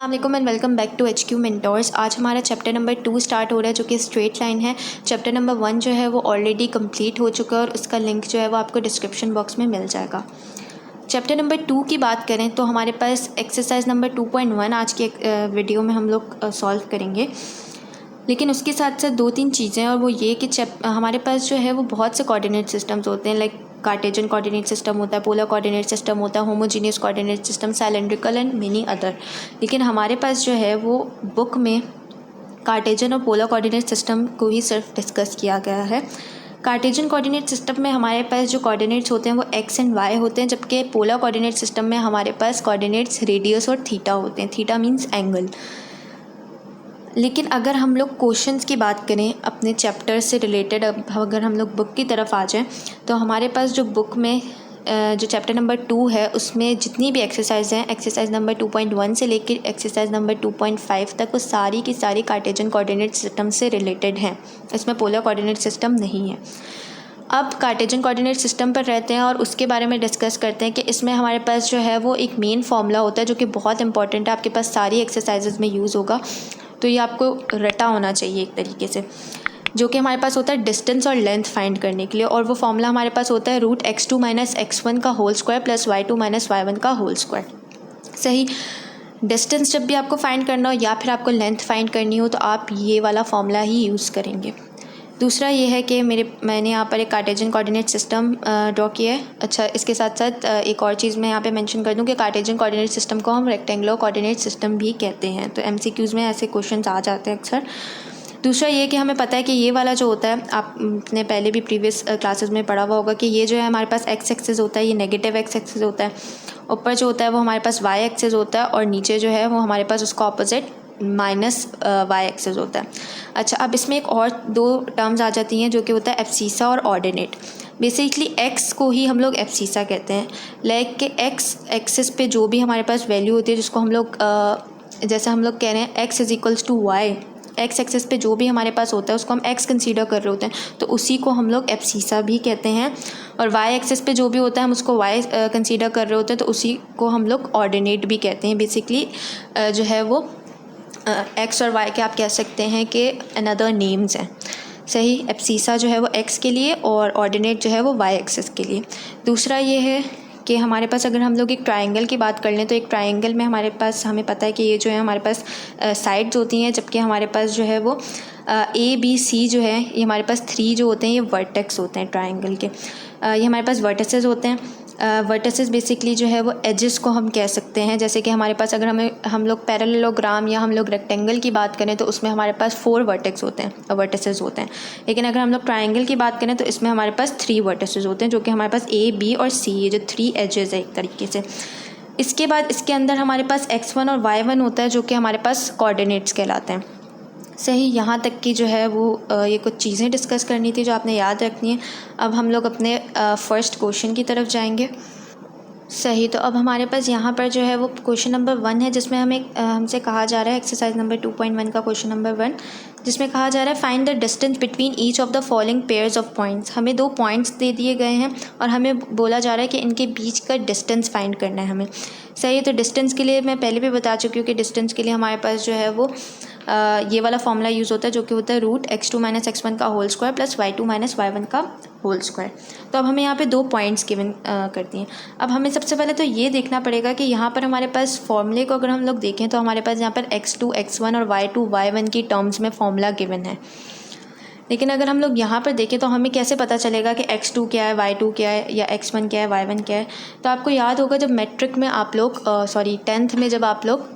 अस्सलाम and welcome back to HQ mentors. आज हमारा चैप्टर नंबर 2 स्टार्ट हो रहा है जो कि स्ट्रेट लाइन है। चैप्टर नंबर 1 जो है वो ऑलरेडी कंप्लीट हो चुका है और उसका लिंक जो है वो आपको डिस्क्रिप्शन बॉक्स में मिल जाएगा। चैप्टर नंबर 2 की बात करें तो हमारे पास एक्सरसाइज नंबर 2.1 आज के वीडियो में हम लोग सॉल्व करेंगे। लेकिन उसके साथ साथ दो तीन चीज़ें, और वो ये कि हमारे पास जो है वो बहुत से कोऑर्डिनेट सिस्टम्स होते हैं। लाइक कार्टेजन कोऑर्डिनेट सिस्टम होता है, पोलर कोऑर्डिनेट सिस्टम होता है, homogeneous coordinate system, cylindrical and many other. लेकिन हमारे पास जो है वो बुक में कार्टेजन और पोलर कोऑर्डिनेट सिस्टम को ही सिर्फ डिस्कस किया गया है। कार्टेजन कोऑर्डिनेट सिस्टम में हमारे पास जो कोऑर्डिनेट्स होते हैं वो एक्स एंड वाई होते हैं, जबकि पोलर कोऑर्डिनेट सिस्टम में हमारे पास कोऑर्डिनेट्स रेडियस और थीटा होते हैं। Theta means angle. लेकिन अगर हम लोग क्वेश्चंस की बात करें अपने चैप्टर से रिलेटेड, अब अगर हम लोग बुक की तरफ आ जाएं तो हमारे पास जो बुक में जो चैप्टर नंबर 2 है उसमें जितनी भी एक्सरसाइज हैं, एक्सरसाइज नंबर 2.1 से लेकर एक्सरसाइज नंबर 2.5 तक, वो सारी की सारी कार्टेजन कोऑर्डिनेट सिस्टम से रिलेटेड हैं। इसमें पोलर कोऑर्डिनेट सिस्टम नहीं है। अब कार्टेजन कोऑर्डिनेट सिस्टम पर रहते हैं और उसके बारे में डिस्कस करते हैं कि इसमें हमारे पास जो है वो एक मेन फार्मूला होता है जो कि बहुत इंपॉर्टेंट है, आपके पास सारी एक्सरसाइजेज में यूज़ होगा, तो ये आपको रटा होना चाहिए एक तरीके से, जो कि हमारे पास होता है डिस्टेंस और लेंथ फाइंड करने के लिए। और वो फार्मूला हमारे पास होता है √x2 - x1 का whole square plus y2 - y1 का होल स्क्वायर। सही। डिस्टेंस जब भी आपको फाइंड करना हो या फिर आपको लेंथ फाइंड करनी हो तो आप ये वाला फार्मूला ही यूज़ करेंगे। दूसरा ये है कि मैंने यहाँ पर एक कार्टेजन कोऑर्डिनेट सिस्टम ड्रॉ किया है। अच्छा, इसके साथ साथ एक और चीज़ मैं यहाँ पे मेंशन कर दूँ कि कार्टेजन कोऑर्डिनेट सिस्टम को हम रेक्टेंगुलर कोऑर्डिनेट सिस्टम भी कहते हैं। तो MCQs में ऐसे क्वेश्चंस आ जाते हैं अक्सर। दूसरा ये कि हमें पता है कि ये वाला जो होता है, आपने पहले भी प्रीवियस क्लासेस में पढ़ा हुआ होगा कि ये जो है हमारे पास एक्स एक्सिस होता है, ये नेगेटिव एक्स एक्सिस होता है। ऊपर जो होता है वो हमारे पास वाई एक्सिस होता है और नीचे जो है वो हमारे पास उसका ऑपोजिट माइनस वाई एक्सिस होता है। अच्छा, अब इसमें एक और दो टर्म्स आ जाती हैं जो कि होता है एब्सीसा और ऑर्डिनेट। बेसिकली एक्स को ही हम लोग एब्सीसा कहते हैं। लाइक कि एक्स एक्सिस पे जो भी हमारे पास वैल्यू होती है, जिसको हम लोग जैसे हम लोग कह रहे हैं एक्स = y, एक्स एक्सिस पे जो भी हमारे पास होता है उसको हम एक्स कंसीडर कर रहे होते हैं, तो उसी को हम लोग एब्सीसा भी कहते हैं। और वाई एक्सिस पे जो भी होता है हम उसको वाई कंसीडर कर रहे होते हैं, तो उसी को हम लोग ऑर्डिनेट भी कहते हैं। बेसिकली जो है वो एक्स और वाई के आप कह सकते हैं कि अनदर नेम्स हैं। सही। एब्सीसा जो है वो एक्स के लिए और ऑर्डिनेट जो है वो वाई एक्सिस के लिए। दूसरा ये है कि हमारे पास अगर हम लोग एक ट्रायंगल की बात कर लें तो एक ट्रायंगल में हमें पता है कि ये जो है हमारे पास साइड्स होती हैं, जबकि हमारे पास जो है वो ABC जो है ये हमारे पास 3 जो होते हैं ये वर्टेक्स होते हैं ट्रायंगल के। ये हमारे पास वर्टिसेस होते हैं। वर्टिसेस बेसिकली जो है वो एजेस को हम कह सकते हैं। जैसे कि हमारे पास अगर हम लोग पैरेललोग्राम या हम लोग रेक्टेंगल की बात करें तो उसमें हमारे पास 4 वर्टेक्स होते हैं, वर्टिसेस होते हैं। लेकिन अगर हम लोग ट्रायंगल की बात करें तो इसमें हमारे पास 3 वर्टिसेस होते हैं, जो कि हमारे पास A, B और C, ये जो 3 एजेस है एक तरीके से। इसके बाद इसके अंदर हमारे पास x1 और y1 होता है जो कि हमारे पास कोऑर्डिनेट्स कहलाते हैं। सही। यहाँ तक की जो है वो ये कुछ चीज़ें डिस्कस करनी थी जो आपने याद रखनी है। अब हम लोग अपने फर्स्ट क्वेश्चन की तरफ जाएंगे। सही। तो अब हमारे पास यहाँ पर जो है वो क्वेश्चन नंबर 1 है, जिसमें हमसे कहा जा रहा है एक्सरसाइज नंबर 2.1 का क्वेश्चन नंबर 1, जिसमें कहा जा रहा है find the distance between each of the following pairs of points. हमें 2 पॉइंट्स दे दिए गए हैं और हमें बोला जा रहा है कि इनके बीच का डिस्टेंस फाइंड करना है हमें। सही। तो डिस्टेंस के लिए मैं पहले भी बता चुकी हूँ कि डिस्टेंस के लिए हमारे पास जो है वो ये वाला फॉर्मूला यूज़ होता है जो कि होता है √x2 - x1 का whole square plus y2 - y1 का होल स्क्वायर। तो अब हमें यहाँ पे 2 पॉइंट्स गिवन कर दिए। अब हमें सबसे पहले तो ये देखना पड़ेगा कि यहाँ पर हमारे पास फॉर्मूले को अगर हम लोग देखें तो हमारे पास यहाँ पर x2 x1 और y2 y1 की टर्म्स में फॉर्मूला गिवन है। लेकिन अगर हम लोग यहाँ पर देखें तो हमें कैसे पता चलेगा कि x2 क्या है, y2 क्या है या x1 क्या है, y1 क्या है। तो आपको याद होगा जब मैट्रिक में आप लोग 10th में जब आप लोग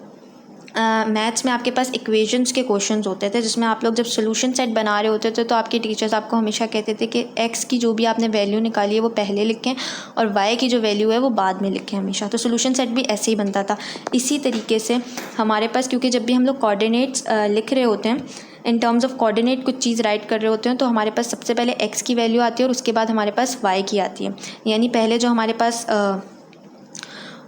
मैथ्स में आपके पास इक्वेशंस के क्वेश्चंस होते थे, जिसमें आप लोग जब सोल्यूशन सेट बना रहे होते थे तो आपके टीचर्स आपको हमेशा कहते थे कि x की जो भी आपने वैल्यू निकाली है वो पहले लिखें और y की जो वैल्यू है वो बाद में लिखें हमेशा। तो सोल्यूशन सेट भी ऐसे ही बनता था। इसी तरीके से हमारे पास, क्योंकि जब भी हम लोग कोऑर्डिनेट्स लिख रहे होते हैं, इन टर्म्स ऑफ कोऑर्डिनेट कुछ चीज़ राइट कर रहे होते हैं, तो हमारे पास सबसे पहले x की वैल्यू आती है और उसके बाद हमारे पास y की आती है। यानी पहले जो हमारे पास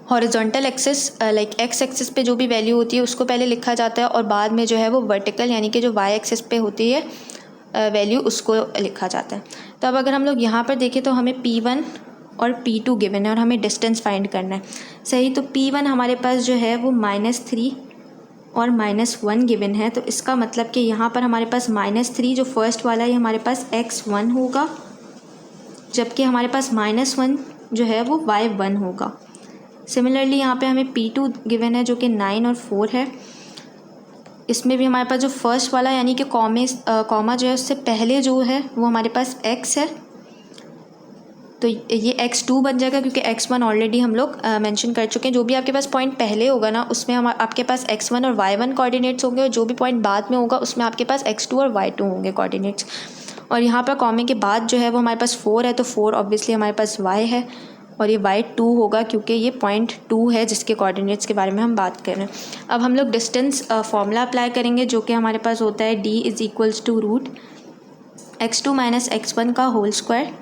horizontal axis like X axis पे जो भी वैल्यू होती है उसको पहले लिखा जाता है और बाद में जो है वो वर्टिकल यानी कि जो वाई एक्सिस पे होती है वैल्यू उसको लिखा जाता है। तो अब अगर हम लोग यहाँ पर देखें तो हमें P1 और P2 गिवन है और हमें डिस्टेंस फाइंड करना है। सही। तो P1 हमारे पास जो है वो -3 और -1 गिवन है, तो इसका मतलब कि यहाँ पर हमारे पास -3 जो फर्स्ट वाला है हमारे पास x1 होगा, जबकि हमारे पास -1 जो है वो y1 होगा। सिमिलरली यहाँ पे हमें P2 गिवन है जो कि 9 और 4 है। इसमें भी हमारे पास जो फर्स्ट वाला यानी कि कॉमा जो है उससे पहले जो है वो हमारे पास x है, तो ये x2 बन जाएगा क्योंकि x1 ऑलरेडी हम लोग मेंशन कर चुके हैं। जो भी आपके पास पॉइंट पहले होगा ना उसमें आपके पास x1 और y1 कोऑर्डिनेट्स होंगे, और जो भी पॉइंट बाद में होगा उसमें आपके पास x2 और y2 होंगे कोऑर्डिनेट्स। और यहाँ पर कॉमे के बाद जो है वो हमारे पास 4 है, तो 4 ऑब्वियसली हमारे पास y है, और ये y2 होगा क्योंकि ये पॉइंट 2 है जिसके कोऑर्डिनेट्स के बारे में हम बात कर रहे हैं। अब हम लोग डिस्टेंस फॉर्मूला अप्लाई करेंगे जो कि हमारे पास होता है d = x2 - x1 का whole square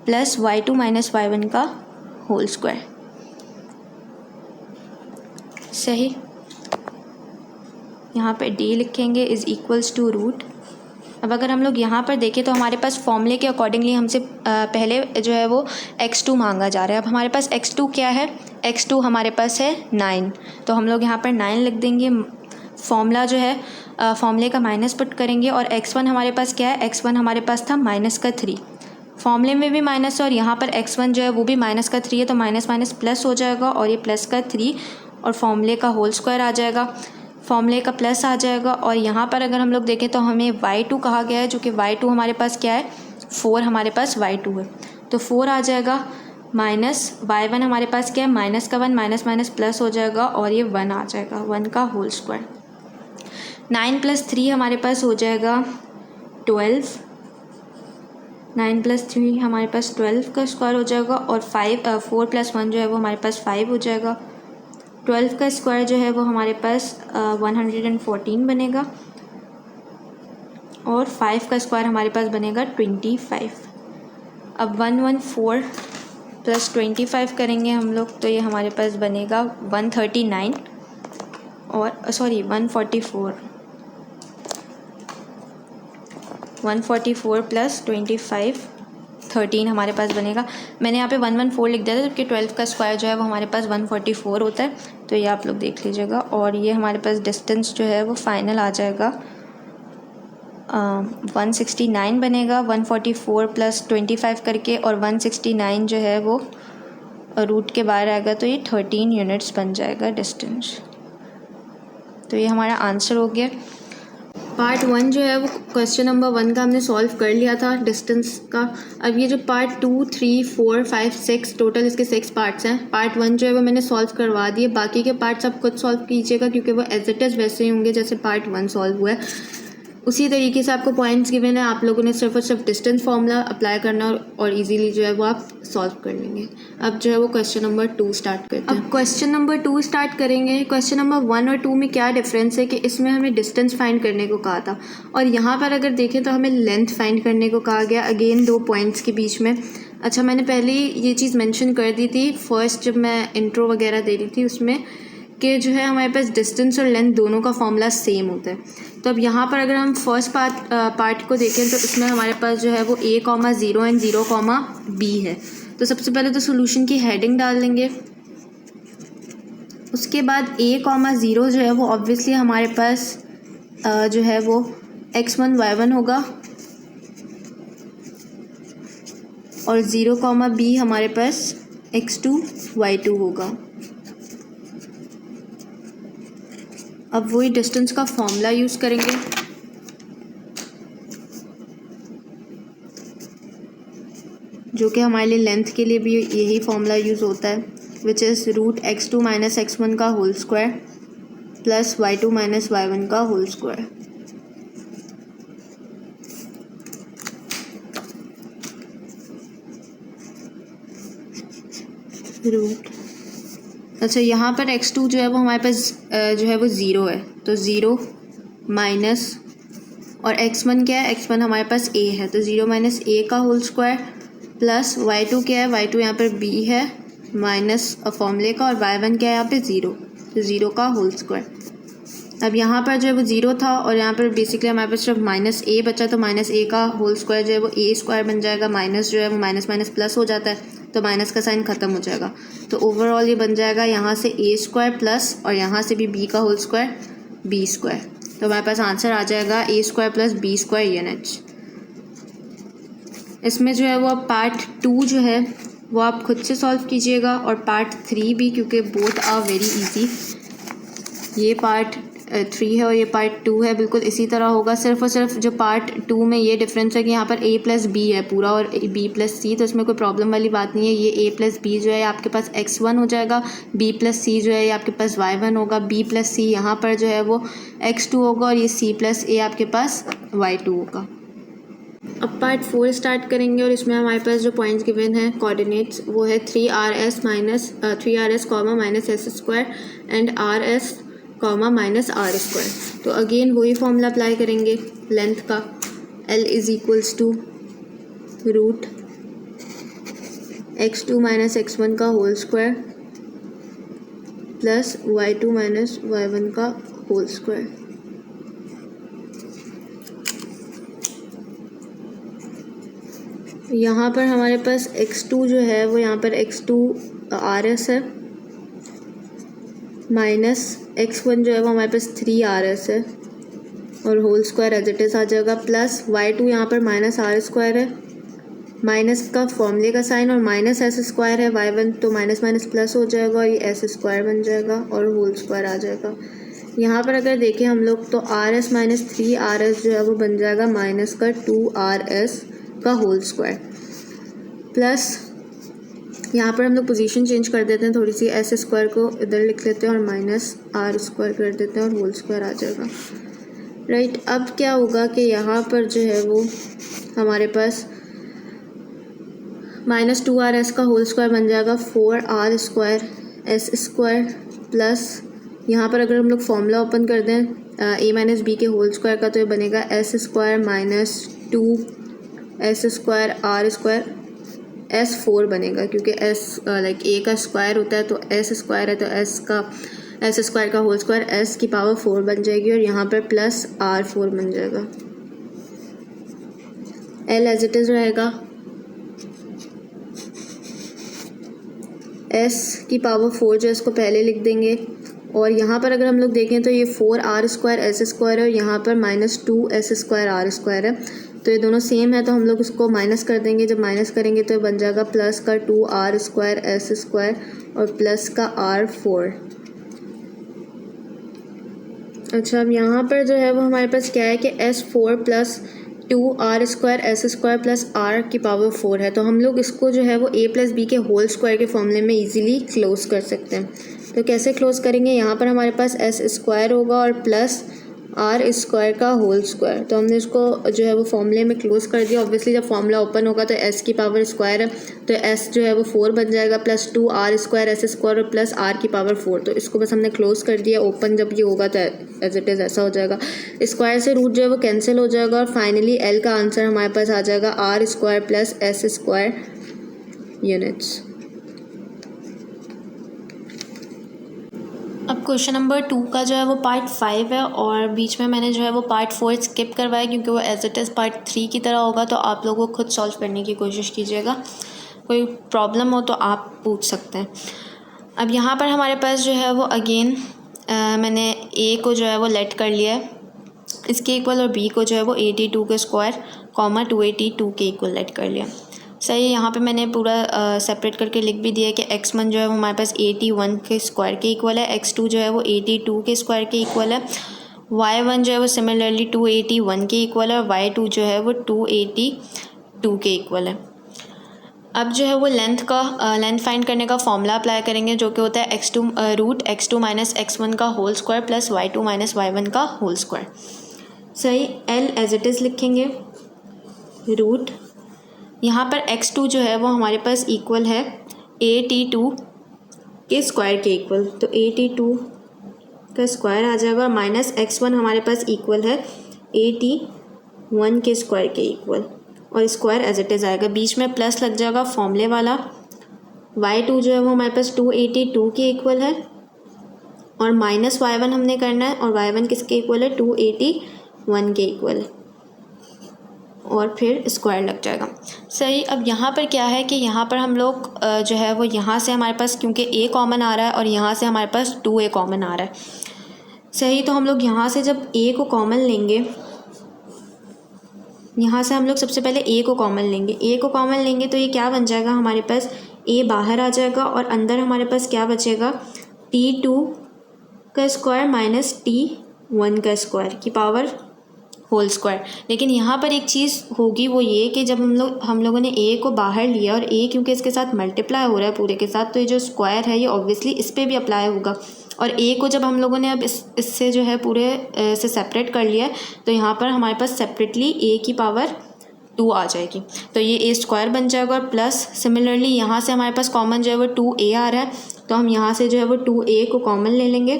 plus y2 - y1 का होल स्क्वायर। सही, यहाँ पे d लिखेंगे = अब अगर हम लोग यहाँ पर देखें तो हमारे पास फॉर्मूले के अकॉर्डिंगली हमसे पहले जो है वो x2 मांगा जा रहा है। अब हमारे पास x2 क्या है, x2 हमारे पास है 9, तो हम लोग यहाँ पर 9 लिख देंगे। फॉर्मूला जो है फॉर्मूले का माइनस पुट करेंगे, और x1 हमारे पास क्या है, x1 हमारे पास था -3। फॉर्मूले में भी माइनस है और यहाँ पर x1 जो है वो भी -3 है, तो माइनस माइनस प्लस हो जाएगा और ये +3 और फॉर्मूले का होल स्क्वायर आ जाएगा, फॉर्मूले का प्लस आ जाएगा। और यहाँ पर अगर हम लोग देखें तो हमें y2 कहा गया है, जो कि y2 हमारे पास क्या है, 4 हमारे पास y2 है, तो 4 आ जाएगा, माइनस y1 हमारे पास क्या है, माइनस का 1, माइनस माइनस प्लस हो जाएगा और ये 1 आ जाएगा, 1 का होल स्क्वायर। 9 + 3 हमारे पास हो जाएगा 12, 9 + 3 हमारे पास 12 का स्क्वायर हो जाएगा, और 4 + 1 जो है वो हमारे पास 5 हो जाएगा। 12 का स्क्वायर जो है वो हमारे पास 114 बनेगा, और 5 का स्क्वायर हमारे पास बनेगा 25। अब 114 + 25 करेंगे हम लोग तो ये हमारे पास बनेगा 139, और 144 + 25 13 हमारे पास बनेगा। मैंने यहाँ पे 114 लिख दिया था, जबकि 12 का स्क्वायर जो है वो हमारे पास 144 होता है, तो ये आप लोग देख लीजिएगा। और ये हमारे पास डिस्टेंस जो है वो फाइनल आ जाएगा 169 बनेगा, 144 + 25 करके, और 169 जो है वो रूट के बाहर आएगा, तो ये 13 यूनिट्स बन जाएगा डिस्टेंस। तो ये हमारा आंसर हो गया। पार्ट 1 जो है वो क्वेश्चन नंबर 1 का हमने सॉल्व कर लिया था डिस्टेंस का। अब ये जो पार्ट 2, 3, 4, 5, 6 टोटल इसके 6 पार्ट्स हैं। पार्ट 1 जो है वो मैंने सॉल्व करवा दिए, बाकी के पार्ट्स आप खुद सॉल्व कीजिएगा क्योंकि वो एज इट इज़ वैसे ही होंगे जैसे पार्ट 1 सॉल्व हुआ है। उसी तरीके से आपको पॉइंट्स गिवन है, आप लोगों ने सिर्फ और सिर्फ डिस्टेंस फार्मूला अप्लाई करना और इजीली जो है वो आप सॉल्व कर लेंगे। अब जो है वो क्वेश्चन नंबर 2 स्टार्ट करते हैं। अब क्वेश्चन नंबर 2 स्टार्ट करेंगे। क्वेश्चन नंबर 1 और 2 में क्या डिफरेंस है कि इसमें हमें डिस्टेंस फाइंड करने को कहा था, और यहाँ पर अगर देखें तो हमें लेंथ फाइंड करने को कहा गया, अगेन 2 पॉइंट्स के बीच में। अच्छा, मैंने पहले ही ये चीज़ मेंशन कर दी थी फर्स्ट जब मैं इंट्रो वगैरह दे रही थी उसमें, कि जो है हमारे पास डिस्टेंस और लेंथ दोनों का फॉर्मूला सेम होता है। तो अब यहाँ पर अगर हम फर्स्ट पार्ट को देखें तो इसमें हमारे पास जो है वो a, 0 एंड 0, b है। तो सबसे पहले तो सोल्यूशन की हेडिंग डाल देंगे, उसके बाद a, 0 जो है वो ऑब्वियसली हमारे पास जो है वो x1 y1 होगा, और 0, b हमारे पास x2 y2 होगा। अब वही डिस्टेंस का फॉर्मूला यूज़ करेंगे, जो कि हमारे लिए लेंथ के लिए भी यही फॉर्मूला यूज़ होता है, विच इज़ √x2 - x1 का whole square plus y2 - y1 का होल स्क्वायर। रूट, अच्छा यहाँ पर x2 जो है वो हमारे पास जो है वो 0 है, तो 0 माइनस, और x1 क्या है, x1 हमारे पास a है, तो 0 - a का होल स्क्वायर प्लस y2 क्या है, y2 यहाँ पर b है माइनस फॉर्मूले का, और y1 क्या है यहाँ पे 0, तो 0 का होल स्क्वायर। अब यहाँ पर जो है वो 0 था और यहाँ पर बेसिकली हमारे पास सिर्फ -a बचा, तो -a का होल स्क्वायर जो है वो a स्क्वायर बन जाएगा, माइनस जो है वो माइनस माइनस प्लस हो जाता है, तो माइनस का साइन ख़त्म हो जाएगा। तो ओवरऑल ये बन जाएगा यहाँ से ए स्क्वायर प्लस और यहाँ से भी बी का होल स्क्वायर बी स्क्वायर। तो हमारे पास आंसर आ जाएगा A square plus B square units. इसमें जो है वो अब पार्ट 2 जो है वो आप खुद से सॉल्व कीजिएगा और पार्ट 3 भी, क्योंकि बोथ आर वेरी इजी। ये पार्ट 3 है और ये पार्ट 2 है, बिल्कुल इसी तरह होगा। सिर्फ और सिर्फ जो पार्ट 2 में ये डिफरेंस है कि यहाँ पर a प्लस बी है पूरा और b प्लस सी, तो इसमें कोई प्रॉब्लम वाली बात नहीं है। ये a प्लस बी जो है आपके पास x1 हो जाएगा, b प्लस सी जो है ये आपके पास y1 होगा, b प्लस सी यहाँ पर जो है वो x2 होगा और ये c प्लस a आपके पास y2 होगा। अब पार्ट 4 स्टार्ट करेंगे और इसमें हमारे पास जो पॉइंट्स गिवन हैं कोऑर्डिनेट्स वो है 3rs comma minus S square and rs comma minus R square. तो अगेन वही फॉर्मूला अप्लाई करेंगे लेंथ का, L is equals to root x2 minus x1 का whole square plus y2 minus y1 का whole square. यहाँ पर हमारे पास x2 जो है वो यहाँ पर x2 rs है माइनस x1 जो है वो हमारे पास 3rs है और whole square as it is आ जाएगा, प्लस y2 यहाँ पर माइनस आर स्क्वायर है, माइनस का फॉर्मूले का साइन और माइनस एस स्क्वायर है y1, तो माइनस माइनस प्लस हो जाएगा और ये एस स्क्वायर बन जाएगा और होल स्क्वायर आ जाएगा। यहाँ पर अगर देखें हम लोग तो rs माइनस 3rs जो है वो बन जाएगा माइनस का 2rs का होल स्क्वायर, प्लस यहाँ पर हम लोग पोजीशन चेंज कर देते हैं थोड़ी सी, एस स्क्वायर को इधर लिख लेते हैं और माइनस आर स्क्वायर कर देते हैं और होल स्क्वायर आ जाएगा। राइट, अब क्या होगा कि यहाँ पर जो है वो हमारे पास माइनस 2rs का होल स्क्वायर बन जाएगा 4r square S square, plus यहाँ पर अगर हम लोग फॉर्मूला ओपन कर दें a माइनस बी के होल स्क्वायर का, तो ये बनेगा S square minus 2s square R square S4 बनेगा, क्योंकि s लाइक a का स्क्वायर होता है तो s स्क्वायर है, तो s स्क्वायर का होल स्क्वायर s की पावर 4 बन जाएगी और यहाँ पर प्लस r4 बन जाएगा। L एज इट इज़ रहेगा, s की पावर 4 जो इसको पहले लिख देंगे और यहाँ पर अगर हम लोग देखें तो ये 4r स्क्वायर एस स्क्वायर है और यहाँ पर minus 2s square R square है, तो ये दोनों सेम है तो हम लोग इसको माइनस कर देंगे। जब माइनस करेंगे तो ये बन जाएगा प्लस का 2r स्क्वायर एस स्क्वायर और प्लस का r4। अच्छा, अब यहाँ पर जो है वो हमारे पास क्या है कि s4 plus 2r square S square plus r की पावर 4 है, तो हम लोग इसको जो है वो a प्लस बी के होल स्क्वायर के फॉर्मूले में इजीली क्लोज कर सकते हैं। तो कैसे क्लोज करेंगे, यहाँ पर हमारे पास s स्क्वायर होगा और प्लस आर स्क्वायर का होल स्क्वायर, तो हमने इसको जो है वो फॉर्मूले में क्लोज कर दिया। ऑब्वियसली जब फॉर्मूला ओपन होगा तो s की पावर स्क्वायर है तो s जो है वो 4 बन जाएगा, plus 2r square S square और प्लस r की पावर 4, तो इसको बस हमने क्लोज कर दिया। ओपन जब ये होगा तो एज इट इज़ ऐसा हो जाएगा, स्क्वायर से रूट जो है वो कैंसिल हो जाएगा और फाइनली l का आंसर हमारे पास आ जाएगा r square plus S square units. अब क्वेश्चन नंबर 2 का जो है वो पार्ट 5 है और बीच में मैंने जो है वो पार्ट 4 स्किप करवाया क्योंकि वो एज इट इज़ पार्ट 3 की तरह होगा, तो आप लोगों को खुद सॉल्व करने की कोशिश कीजिएगा। कोई प्रॉब्लम हो तो आप पूछ सकते हैं। अब यहाँ पर हमारे पास जो है वो अगेन मैंने a को जो है वो लेट कर लिया है इसके इक्वल और b को जो है वो 82 के स्क्वायर कॉमा 282 के इक्वल लेट कर लिया। सही, यहाँ पे मैंने पूरा सेपरेट करके लिख भी दिया है कि x1 जो है वो हमारे पास 81 के स्क्वायर के इक्वल है, x2 जो है वो 82 के स्क्वायर के इक्वल है, y1 जो है वो सिमिलरली 281 के इक्वल है और y2 जो है वो 282 के इक्वल है। अब जो है वो लेंथ फाइंड करने का फॉर्मूला अप्लाई करेंगे जो कि होता है x2 root x2 minus x1 का whole square plus y2 minus y1 का होल स्क्वायर। सही, L एज इट इज़ लिखेंगे, रूट यहाँ पर x2 जो है वो हमारे पास इक्वल है 82 के स्क्वायर के इक्वल, तो 82 का स्क्वायर आ जाएगा, माइनस x1 हमारे पास इक्वल है 81 के स्क्वायर के इक्वल और स्क्वायर एज इट इज़ आएगा, बीच में प्लस लग जाएगा फॉर्मूले वाला। y2 जो है वो हमारे पास 282 के इक्वल है और माइनस y1 हमने करना है और y1 किसके इक्वल है 281 के इक्वल है। और फिर स्क्वायर लग जाएगा। सही। अब यहाँ पर क्या है कि यहाँ पर हम लोग जो है वो यहाँ से हमारे पास क्योंकि a कॉमन आ रहा है और यहाँ से हमारे पास 2a कॉमन आ रहा है। सही। तो हम लोग यहाँ से जब a को कॉमन लेंगे, यहाँ से हम लोग सबसे पहले a को कॉमन लेंगे। a को कॉमन लेंगे तो ये क्या बन जाएगा, हमारे पास a बाहर आ जाएगा और अंदर हमारे पास क्या बचेगा, t2 का स्क्वायर माइनस t1 का स्क्वायर की पावर होल स्क्वायर। लेकिन यहाँ पर एक चीज़ होगी, वो ये कि जब हम लोगों ने a को बाहर लिया और a क्योंकि इसके साथ मल्टीप्लाई हो रहा है पूरे के साथ, तो ये जो स्क्वायर है ये ऑब्वियसली इस पर भी अप्लाई होगा। और a को जब हम लोगों ने अब इससे जो है पूरे से सेपरेट कर लिया है, तो यहाँ पर हमारे पास सेपरेटली a की पावर 2 आ जाएगी, तो ये a स्क्वायर बन जाएगा। और प्लस सिमिलरली यहाँ से हमारे पास कॉमन जो है वो 2a आ रहा है, तो हम यहाँ से जो है वो 2a को कॉमन ले लेंगे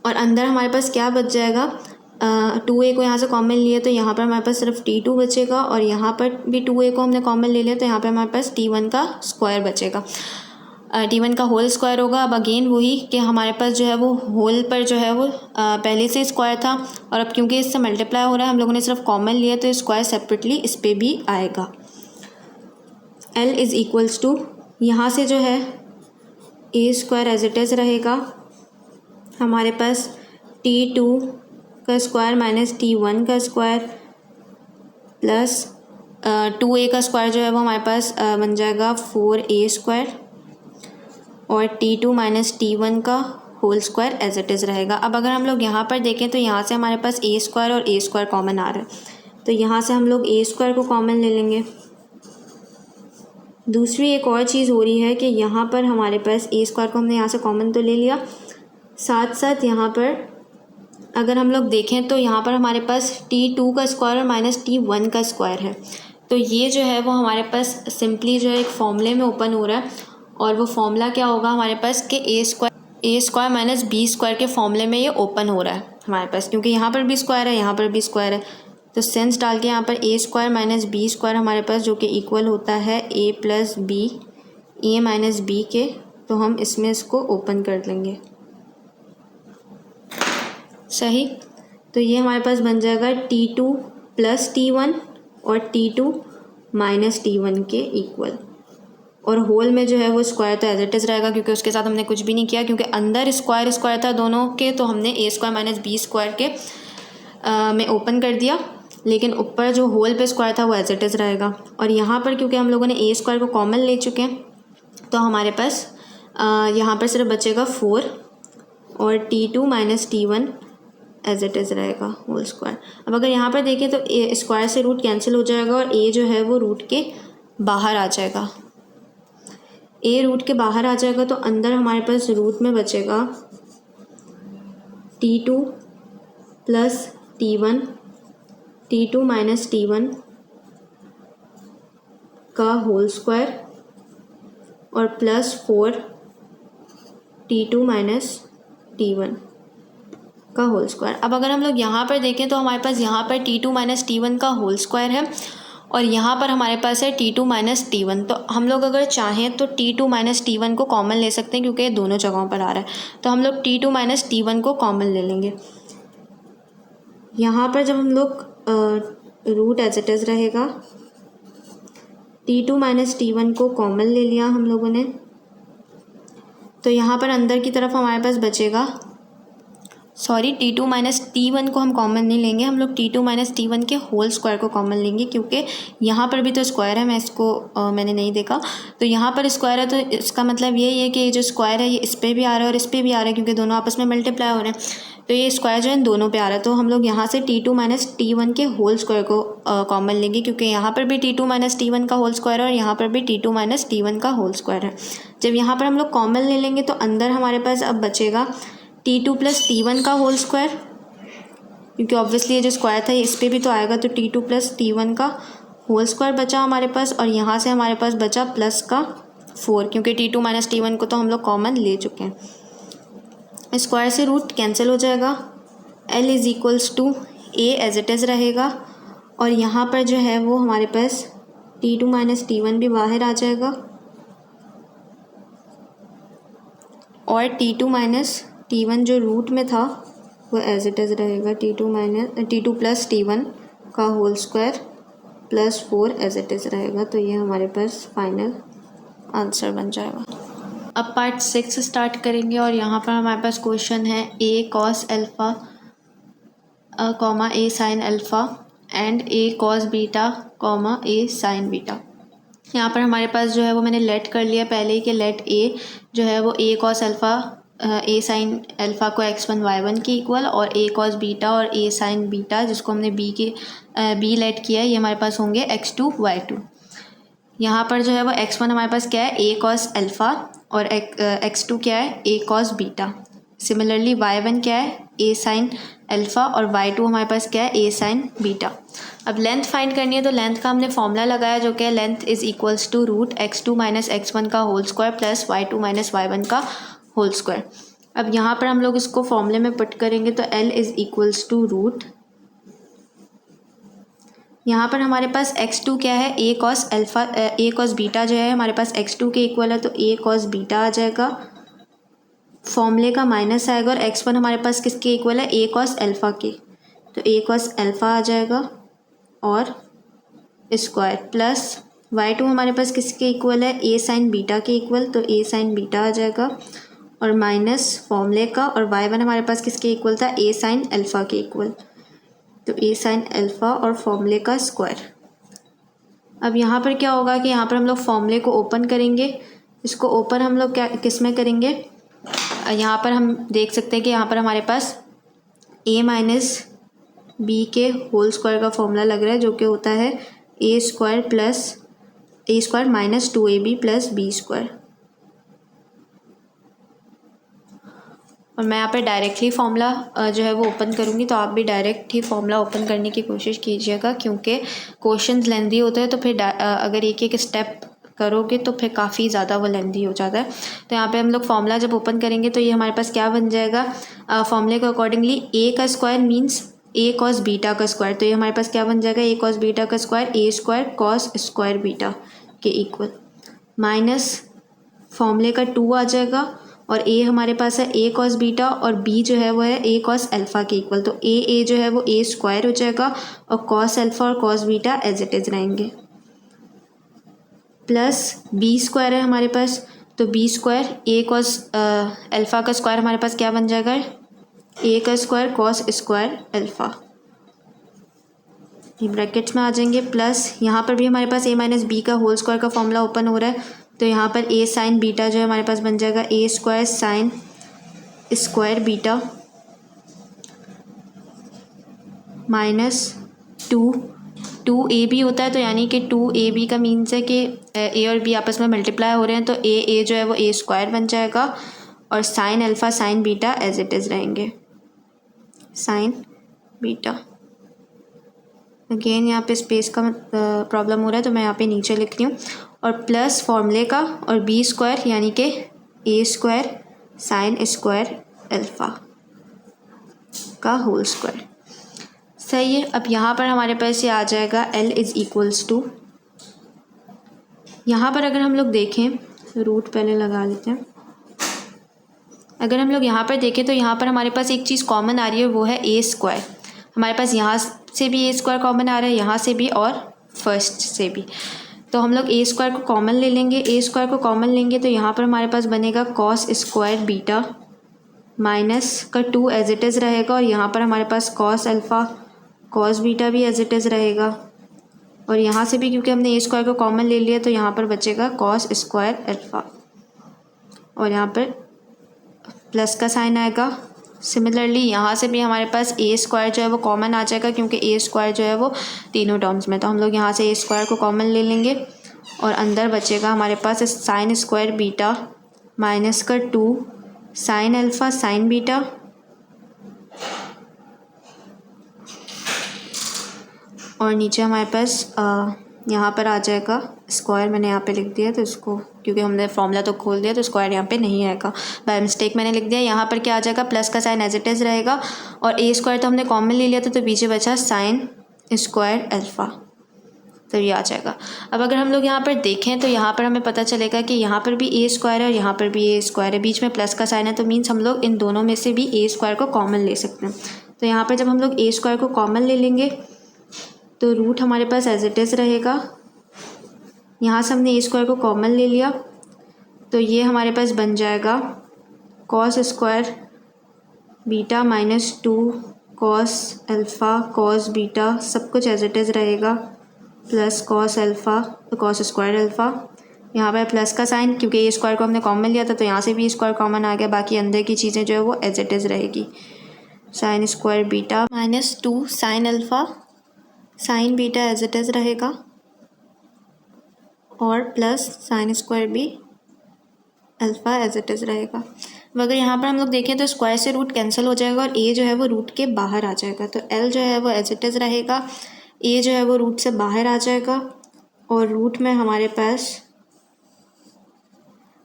और अंदर हमारे पास क्या बच जाएगा, 2a को यहाँ से कॉमन लिए तो यहाँ पर हमारे पास सिर्फ t2 बचेगा और यहाँ पर भी 2a को हमने कॉमन ले लिया तो यहाँ पर हमारे पास t1 का स्क्वायर बचेगा, t1 का होल स्क्वायर होगा। अब अगेन वही कि हमारे पास जो है वो होल पर जो है वो पहले से स्क्वायर था और अब क्योंकि इससे मल्टीप्लाई हो रहा है हम लोगों ने सिर्फ कॉमन लिया तो स्क्वायर सेपरेटली इस पर भी आएगा। L इज़ इक्वल्स टू, यहाँ से जो है a square as it is रहेगा, हमारे पास t2 का स्क्वायर माइनस t1 का स्क्वायर प्लस 2a का स्क्वायर जो है वो हमारे पास बन जाएगा 4a स्क्वायर और t2 माइनस t1 का whole square as it is रहेगा। अब अगर हम लोग यहाँ पर देखें तो यहाँ से हमारे पास a स्क्वायर और a स्क्वायर कॉमन आ रहा है, तो यहाँ से हम लोग a स्क्वायर को कॉमन ले लेंगे। दूसरी एक और चीज़ हो रही है कि यहाँ पर हमारे पास a स्क्वायर को हमने यहाँ से कॉमन तो ले लिया, साथ साथ यहाँ पर अगर हम लोग देखें तो यहाँ पर हमारे पास t2 का स्क्वायर और माइनस t1 का स्क्वायर है, तो ये जो है वो हमारे पास सिंपली जो है एक फॉर्मूले में ओपन हो रहा है और वो फॉर्मूला क्या होगा हमारे पास कि a square minus b square के फॉर्मूले में ये ओपन हो रहा है हमारे पास, क्योंकि यहाँ पर भी स्क्वायर है यहाँ पर भी स्क्वायर है, तो सेंस डाल के यहाँ पर a square minus b square हमारे पास जो कि इक्वल होता है a plus b a minus b के, तो हम इसमें इसको ओपन कर लेंगे। सही। तो ये हमारे पास बन जाएगा t2 प्लस t1 और t2 माइनस t1 के इक्वल, और होल में जो है वो स्क्वायर तो एज इट इज़ रहेगा क्योंकि उसके साथ हमने कुछ भी नहीं किया, क्योंकि अंदर स्क्वायर स्क्वायर था दोनों के, तो हमने a square minus b square के में ओपन कर दिया, लेकिन ऊपर जो होल पे स्क्वायर था वो एज इट इज़ रहेगा। और यहाँ पर क्योंकि हम लोगों ने a स्क्वायर को कॉमन ले चुके हैं तो हमारे पास यहाँ पर सिर्फ बचेगा 4 और t2 minus t1 as it is रहेगा होल स्क्वायर। अब अगर यहाँ पर देखें तो a स्क्वायर से रूट कैंसिल हो जाएगा और a जो है वो रूट के बाहर आ जाएगा, a रूट के बाहर आ जाएगा, तो अंदर हमारे पास रूट में बचेगा t2 plus t1 t2 minus t1 का होल स्क्वायर और प्लस 4 t2 माइनस t1 का होल स्क्वायर। अब अगर हम लोग यहाँ पर देखें तो हमारे पास यहाँ पर t2 माइनस t1 का होल स्क्वायर है और यहाँ पर हमारे पास है t2 माइनस t1, तो हम लोग अगर चाहें तो t2 माइनस t1 को कॉमन ले सकते हैं क्योंकि ये दोनों जगहों पर आ रहा है, तो हम लोग t2 माइनस t1 को कॉमन ले लेंगे। यहाँ पर जब हम लोग रूट एज इट इज़ रहेगा, t2 माइनस t1 को कॉमन ले लिया हम लोगों ने, तो यहाँ पर अंदर की तरफ हमारे पास बचेगा, सॉरी t2 माइनस t1 को हम कॉमन नहीं लेंगे, हम लोग t2 माइनस t1 के होल स्क्वायर को कॉमन लेंगे, क्योंकि यहाँ पर भी तो स्क्वायर है, मैं इसको मैंने नहीं देखा, तो यहाँ पर स्क्वायर है, तो इसका मतलब यही है कि ये जो स्क्वायर है ये इस पर भी आ रहा है और इस पर भी आ रहा है, क्योंकि दोनों आपस में मल्टीप्लाई हो रहे हैं, तो ये स्क्वायर जो है दोनों पे आ रहा है, तो हम लोग यहाँ से t2 माइनस t1 के होल स्क्वायर को कॉमन लेंगे, क्योंकि यहाँ पर भी t2 माइनस t1 का होल स्क्वायर है और यहाँ पर भी t2 माइनस t1 का होल स्क्वायर है। जब यहाँ पर हम लोग कॉमन ले लेंगे तो अंदर हमारे पास अब बचेगा t2 प्लस t1 का होल स्क्वायर, क्योंकि ऑब्वियसली ये जो स्क्वायर था ये इस पर भी तो आएगा, तो t2 प्लस t1 का होल स्क्वायर बचा हमारे पास, और यहाँ से हमारे पास बचा प्लस का 4, क्योंकि t2 माइनस t1 को तो हम लोग कॉमन ले चुके हैं। स्क्वायर से रूट कैंसिल हो जाएगा, L is equals to a as it is रहेगा, और यहाँ पर जो है वो हमारे पास t2 माइनस t1 भी बाहर आ जाएगा और t2 माइनस t1 जो रूट में था वो एज इट इज़ रहेगा, t2 प्लस t1 का whole square plus 4 as it is रहेगा। तो ये हमारे पास फाइनल आंसर बन जाएगा। अब पार्ट 6 स्टार्ट करेंगे और यहाँ पर हमारे पास क्वेश्चन है A cos alpha comma A sine alpha and A cos beta comma A sine beta. यहाँ पर हमारे पास जो है वो मैंने लेट कर लिया पहले ही कि लेट ए जो है वो A cos alpha A sine alpha को x1 y1 के इक्वल और ए कॉस बीटा और ए साइन बीटा जिसको हमने बी लेट किया है ये हमारे पास होंगे x2 y2। यहाँ पर जो है वो x1 हमारे पास क्या है ए कॉस अल्फ़ा और x2 क्या है A cos beta. Similarly y1 क्या है ए साइन अल्फ़ा और y2 हमारे पास क्या है ए साइन बीटा। अब लेंथ फाइंड करनी है तो लेंथ का हमने फॉर्मूला लगाया जो कि length is equals to root x2 minus x1 का whole square plus y2 minus y1 का होल स्क्वायर। अब यहाँ पर हम लोग इसको फॉर्मूले में पुट करेंगे तो L is equals to root, यहाँ पर हमारे पास x2 क्या है A cos alpha A cos beta जो है हमारे पास x2 के इक्वल है तो ए कॉस बीटा आ जाएगा, फॉर्मूले का माइनस आएगा और x1 हमारे पास किसके इक्वल है ए कॉस अल्फ़ा के तो ए कॉस अल्फ़ा आ जाएगा और स्क्वायर प्लस y2 हमारे पास किसके इक्वल है ए साइन बीटा के इक्वल तो ए साइन बीटा आ जाएगा और माइनस फॉर्मूले का और y1 हमारे पास किसके इक्वल था ए साइन अल्फ़ा के इक्वल तो ए साइन अल्फ़ा और फॉर्मूले का स्क्वायर। अब यहाँ पर क्या होगा कि यहाँ पर हम लोग फॉर्मूले को ओपन करेंगे, इसको ओपन हम लोग क्या किस में करेंगे, यहाँ पर हम देख सकते हैं कि यहाँ पर हमारे पास a माइनस बी के होल स्क्वायर का फॉर्मूला लग रहा है जो कि होता है A square plus A square minus 2ab plus B square. और मैं यहाँ पे डायरेक्टली फार्मूला जो है वो ओपन करूँगी तो आप भी डायरेक्ट ही फार्मूला ओपन करने की कोशिश कीजिएगा क्योंकि क्वेश्चंस लेंदी होते हैं तो फिर अगर एक एक स्टेप करोगे तो फिर काफ़ी ज़्यादा वो लेंदी हो जाता है। तो यहाँ पे हम लोग फार्मूला जब ओपन करेंगे तो ये हमारे पास क्या बन जाएगा, फार्मूले के अकॉर्डिंगली ए का स्क्वायर मीन्स ए कॉस बीटा का स्क्वायर तो ये हमारे पास क्या बन जाएगा ए कॉस बीटा का स्क्वायर ए स्क्वायर कॉस स्क्वायर बीटा के इक्वल माइनस फॉर्मूले का 2 आ जाएगा और ए हमारे पास है ए कॉस बीटा और बी जो है वो है ए कॉस अल्फ़ा के इक्वल तो ए जो है वो ए स्क्वायर हो जाएगा और कॉस अल्फ़ा और cos beta as it is रहेंगे प्लस बी स्क्वायर है हमारे पास तो B square A cos alpha का स्क्वायर हमारे पास क्या बन जाएगा ए का स्क्वायर कॉस स्क्वायर अल्फ़ा, ये ब्रैकेट्स में आ जाएंगे प्लस यहाँ पर भी हमारे पास ए माइनस बी का होल स्क्वायर का फॉर्मूला ओपन हो रहा है तो यहाँ पर ए साइन बीटा जो है हमारे पास बन जाएगा A square sine square beta minus 2ab होता है तो यानी कि 2ab का मीन्स है कि ए और बी आपस में मल्टीप्लाई हो रहे हैं तो ए जो है वो ए स्क्वायर बन जाएगा और sine alpha sine beta as it is रहेंगे साइन बीटा। अगेन यहाँ पे स्पेस का प्रॉब्लम हो रहा है तो मैं यहाँ पे नीचे लिख रही हूँ और प्लस फॉर्मूले का और बी स्क्वायर यानी कि ए स्क्वायर साइन स्क्वायर अल्फ़ा का होल स्क्वायर। सही है। अब यहाँ पर हमारे पास ये आ जाएगा L इज़ इक्वल्स टू, यहाँ पर अगर हम लोग देखें रूट पहले लगा लेते हैं, अगर हम लोग यहाँ पर देखें तो यहाँ पर हमारे पास एक चीज़ कॉमन आ रही है वो है ए स्क्वायर, हमारे पास यहाँ से भी ए स्क्वायर कॉमन आ रहा है यहाँ से भी और फर्स्ट से भी, तो हम लोग ए स्क्वायर को कॉमन ले लेंगे, ए स्क्वायर को कॉमन लेंगे तो यहाँ पर हमारे पास बनेगा कॉस स्क्वायर बीटा माइनस का 2 एज इट इज़ रहेगा और यहाँ पर हमारे पास कॉस अल्फ़ा कॉस बीटा भी एज इट इज़ रहेगा और यहाँ से भी क्योंकि हमने ए स्क्वायर को कॉमन ले लिया तो यहाँ पर बचेगा कॉस स्क्वायर अल्फ़ा और यहाँ पर प्लस का साइन आएगा। सिमिलरली यहाँ से भी हमारे पास ए स्क्वायर जो है वो कॉमन आ जाएगा क्योंकि ए स्क्वायर जो है वो तीनों टर्म्स में, तो हम लोग यहाँ से ए स्क्वायर को कॉमन ले लेंगे और अंदर बचेगा हमारे पास साइन स्क्वायर बीटा माइनस का 2 साइन अल्फ़ा साइन बीटा और नीचे हमारे पास यहाँ पर आ जाएगा स्क्वायर, मैंने यहाँ पे लिख दिया तो इसको क्योंकि हमने फॉर्मूला तो खोल दिया तो स्क्वायर यहाँ पे नहीं आएगा, बाय मिस्टेक मैंने लिख दिया। यहाँ पर क्या आ जाएगा प्लस का साइन एज इट इज़ रहेगा और ए स्क्वायर तो हमने कॉमन ले लिया था तो पीछे बचा साइन स्क्वायर अल्फ़ा, तो ये आ जाएगा। अब अगर हम लोग यहाँ पर देखें तो यहाँ पर हमें पता चलेगा कि यहाँ पर भी ए स्क्वायर है और यहाँ पर भी ए स्क्वायर है, बीच में प्लस का साइन है तो मीन्स हम लोग इन दोनों में से भी ए स्क्वायर को कॉमन ले सकते हैं। तो यहाँ पर जब हम लोग ए स्क्वायर को कॉमन ले लेंगे तो रूट हमारे पास एज इट इज़ रहेगा। यहाँ से हमने ए स्क्वायर को कॉमन ले लिया, तो ये हमारे पास बन जाएगा cos square beta minus 2 cos alpha cos beta, सब कुछ एज इट इज़ रहेगा, प्लस कॉस अल्फ़ा तो कॉस स्क्वायर अल्फ़ा। यहाँ पर प्लस का साइन, क्योंकि ए स्क्वायर को हमने कॉमन लिया था तो यहाँ से भी स्क्वायर कॉमन आ गया, बाकी अंदर की चीज़ें जो है वो एज इट इज़ रहेगी। Sine square beta minus 2 sine alpha sine beta as it is रहेगा, और प्लस साइन स्क्वायर भी अल्फ़ा एज इट इज़ रहेगा। अगर यहाँ पर हम लोग देखें तो स्क्वायर से रूट कैंसिल हो जाएगा और ए जो है वो रूट के बाहर आ जाएगा, तो एल जो है वो एज इट इज़ रहेगा, ए जो है वो रूट से बाहर आ जाएगा, और रूट में हमारे पास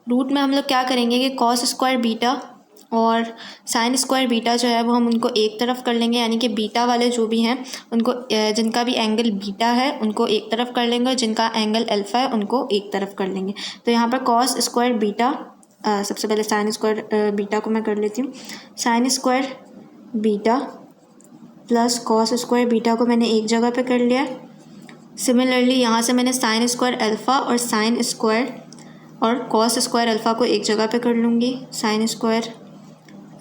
रूट में हम लोग क्या करेंगे कि कॉस स्क्वायर बीटा और साइन स्क्वायर बीटा जो है वो हम उनको एक तरफ कर लेंगे, यानी कि बीटा वाले जो भी हैं उनको जिनका भी एंगल बीटा है उनको एक तरफ कर लेंगे, और जिनका एंगल अल्फ़ा है उनको एक तरफ कर लेंगे। तो यहाँ पर कॉस स्क्वायर बीटा, सबसे पहले साइन स्क्वायर बीटा को मैं कर लेती हूँ। Sign square beta plus cos square beta को मैंने एक जगह पे कर लिया। सिमिलरली यहाँ से मैंने साइन स्क्वायर अल्फ़ा और साइन स्क्वायर और कॉस स्क्वायर अल्फ़ा को एक जगह पे कर लूँगी। Sine square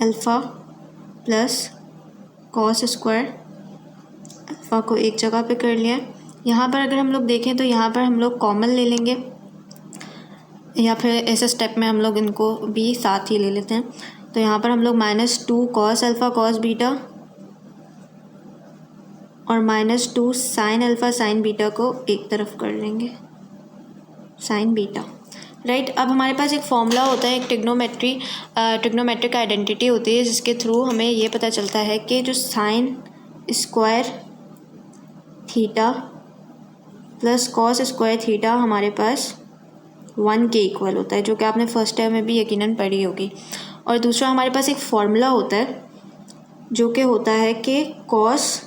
alpha plus cos square alpha को एक जगह पे कर लिया। यहाँ पर अगर हम लोग देखें तो यहाँ पर हम लोग कॉमन ले लेंगे, या फिर ऐसे स्टेप में हम लोग इनको भी साथ ही ले लेते हैं। तो यहाँ पर हम लोग -2 कॉस अल्फ़ा कॉस बीटा और -2 साइन अल्फ़ा साइन बीटा को एक तरफ कर लेंगे, साइन बीटा, राइट। अब हमारे पास एक फॉर्मूला होता है, एक ट्रिग्नोमेट्रिक आइडेंटिटी होती है, जिसके थ्रू हमें ये पता चलता है कि जो sine square theta plus cos square theta हमारे पास 1 के इक्वल होता है, जो कि आपने फर्स्ट टाइम में भी यकीनन पढ़ी होगी। और दूसरा हमारे पास एक फॉर्मूला होता है जो कि होता है कि कॉस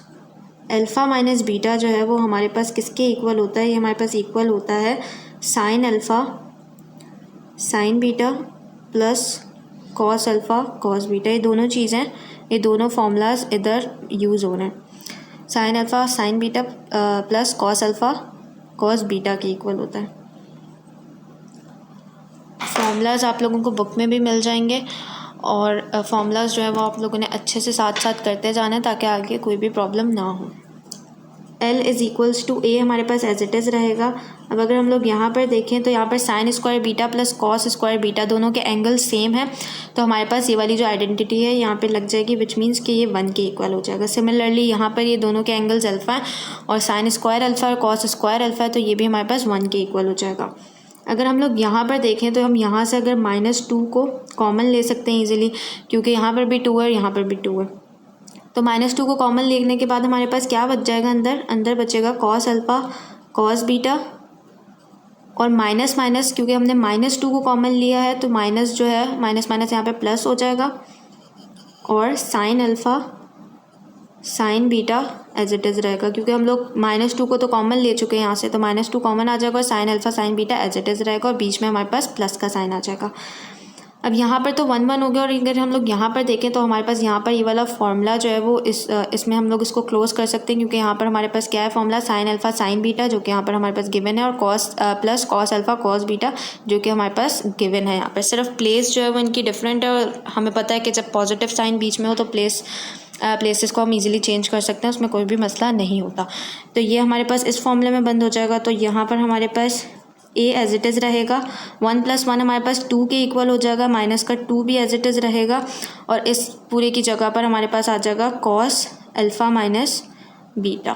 अल्फ़ा माइनस बीटा जो है वो हमारे पास किसके इक्वल होता है, ये हमारे पास इक्वल होता है sign alpha sine beta plus cos alpha cos beta. ये दोनों चीज़ें, ये दोनों फार्मूलाज इधर यूज़ हो रहे हैं। Sign alpha sine beta plus cos alpha cos beta के इक्वल होता है। फार्मूलाज आप लोगों को बुक में भी मिल जाएंगे, और फार्मूलाज जो है वो आप लोगों ने अच्छे से साथ साथ करते जाना है ताकि आगे कोई भी प्रॉब्लम ना हो। L इज़ इक्वल्स टू ए हमारे पास एज इट इज़ रहेगा। अब अगर हम लोग यहाँ पर देखें तो यहाँ पर sign square beta plus cos square beta दोनों के एंगल सेम है, तो हमारे पास ये वाली जो आइडेंटिटी है यहाँ पे लग जाएगी, विच मीन्स कि ये 1 के इक्वल हो जाएगा। सिमिलरली यहाँ पर ये दोनों के एंगल्स अल्फ़ा है और साइन स्क्वायर अल्फ़ा और कॉस स्क्वायर अल्फ़ा है, तो ये भी हमारे पास 1 के इक्वल हो जाएगा। अगर हम लोग यहाँ पर देखें तो हम यहाँ से अगर -2 को कॉमन ले सकते हैं ईजिली, क्योंकि यहाँ पर भी 2 है यहाँ पर भी 2 है, तो -2 को कॉमन लेने के बाद हमारे पास क्या बच जाएगा, अंदर बचेगा कॉस अल्फ़ा कॉस बीटा और माइनस माइनस, क्योंकि हमने -2 को कॉमन लिया है तो माइनस जो है माइनस माइनस यहाँ पे प्लस हो जाएगा, और sine alpha sine beta as it is रहेगा, क्योंकि हम लोग -2 को तो कॉमन ले चुके हैं यहाँ से, तो -2 कॉमन आ जाएगा और sine alpha sine beta as it is रहेगा, और बीच में हमारे पास प्लस का साइन आ जाएगा। अब यहाँ पर तो 1 हो गया, और अगर हम लोग यहाँ पर देखें तो हमारे पास यहाँ पर ये वाला फार्मूला जो है वो इसमें हम लोग इसको क्लोज कर सकते हैं, क्योंकि यहाँ पर हमारे पास क्या है formula sign alpha sine beta जो कि यहाँ पर हमारे पास गिवन है, और cos plus cos alpha cos beta जो कि हमारे पास गिवन है। यहाँ पर सिर्फ प्लेस जो है वो इनकी डिफरेंट है, और हमें पता है कि जब पॉजिटिव साइन बीच में हो तो प्लेसेस को हम इजीली चेंज कर सकते हैं, उसमें कोई भी मसला नहीं होता। तो ये हमारे पास इस फॉर्मूले में बंद हो जाएगा, तो यहाँ पर हमारे पास ए एज इट इज़ रहेगा, 1 + 1 हमारे पास 2 के इक्वल हो जाएगा, माइनस का 2 भी एज इट इज़ रहेगा, और इस पूरे की जगह पर हमारे पास आ जाएगा कॉस अल्फ़ा माइनस बीटा।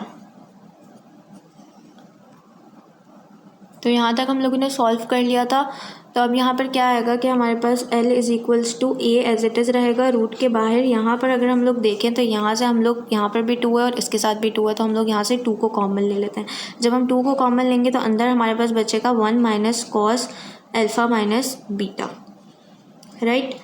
तो यहाँ तक हम लोगों ने सॉल्व कर लिया था। तो अब यहाँ पर क्या आएगा कि हमारे पास L is equals to A as it is रहेगा रूट के बाहर। यहाँ पर अगर हम लोग देखें तो यहाँ से हम लोग यहाँ पर भी 2 है और इसके साथ भी 2 है, तो हम लोग यहाँ से 2 को कॉमन ले लेते हैं। जब हम 2 को कॉमन लेंगे तो अंदर हमारे पास बचेगा 1 minus cos alpha minus beta, right.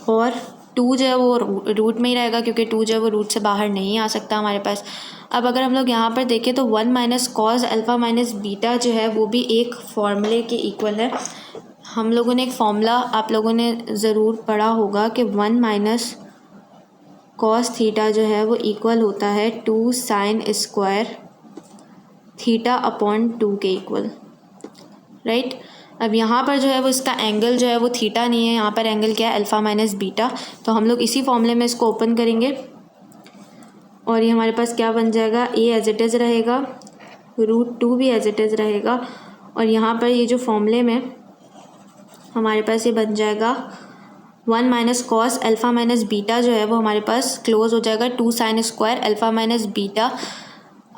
और 2 जो है वो रूट में ही रहेगा, क्योंकि 2 जो है वो रूट से बाहर नहीं आ सकता हमारे पास। अब अगर हम लोग यहाँ पर देखें तो 1 minus cos alpha minus beta जो है वो भी एक फॉर्मूले के इक्वल है। हम लोगों ने एक फॉर्मूला आप लोगों ने ज़रूर पढ़ा होगा कि 1 माइनस कॉस थीटा जो है वो इक्वल होता है 2 साइन स्क्वायर थीटा अपॉन 2 के इक्वल, राइट। अब यहाँ पर जो है वो इसका एंगल जो है वो थीटा नहीं है, यहाँ पर एंगल क्या है, अल्फ़ा माइनस बीटा। तो हम लोग इसी फॉर्मूले में इसको ओपन करेंगे और ये हमारे पास क्या बन जाएगा, ए एज इट इज़ रहेगा, √2 भी एज इट इज़ रहेगा, और यहाँ पर ये जो फॉर्मूले में हमारे पास ये बन जाएगा 1 minus cos alpha minus beta जो है वो हमारे पास क्लोज हो जाएगा 2 sine square alpha minus beta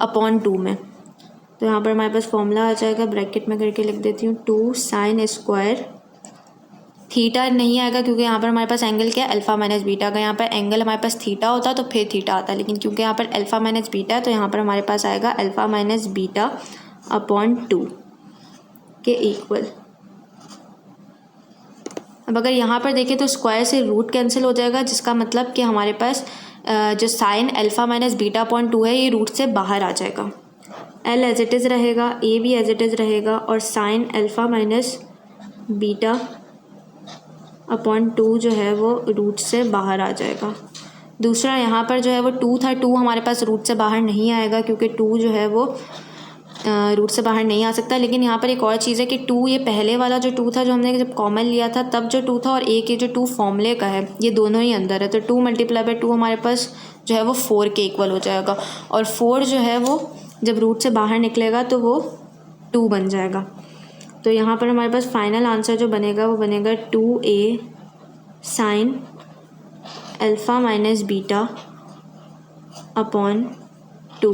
upon 2 में। तो यहाँ पर हमारे पास फॉर्मूला आ जाएगा, ब्रैकेट में करके लिख देती हूँ, 2 साइन स्क्वायर, थीटा नहीं आएगा क्योंकि यहाँ पर हमारे पास एंगल क्या है, अल्फ़ा माइनस बीटा। अगर यहाँ पर एंगल हमारे पास थीटा होता तो फिर थीटा आता, लेकिन क्योंकि यहाँ पर अल्फ़ा माइनस बीटा है तो यहाँ पर हमारे पास आएगा अल्फ़ा माइनस बीटा अपॉन 2 के इक्वल। अब अगर यहाँ पर देखें तो स्क्वायर से रूट कैंसिल हो जाएगा, जिसका मतलब कि हमारे पास जो sine alpha minus beta upon 2 है ये रूट से बाहर आ जाएगा। एल एज इट इज़ रहेगा, ए भी एज इट इज़ रहेगा, और sine alpha minus beta upon 2 जो है वो रूट से बाहर आ जाएगा। दूसरा यहाँ पर जो है वो 2 था, 2 हमारे पास रूट से बाहर नहीं आएगा क्योंकि 2 जो है वो रूट से बाहर नहीं आ सकता। लेकिन यहाँ पर एक और चीज़ है कि 2 ये पहले वाला जो 2 था जो हमने जब कॉमन लिया था तब जो 2 था, और एक ये जो 2 फॉर्मूले का है, ये दोनों ही अंदर है। तो 2 मल्टीप्लाई बाय 2 हमारे पास जो है वो 4 के इक्वल हो जाएगा, और 4 जो है वो जब रूट से बाहर निकलेगा तो वो 2 बन जाएगा। तो यहाँ पर हमारे पास फाइनल आंसर जो बनेगा वो बनेगा 2a sine alpha minus beta upon 2।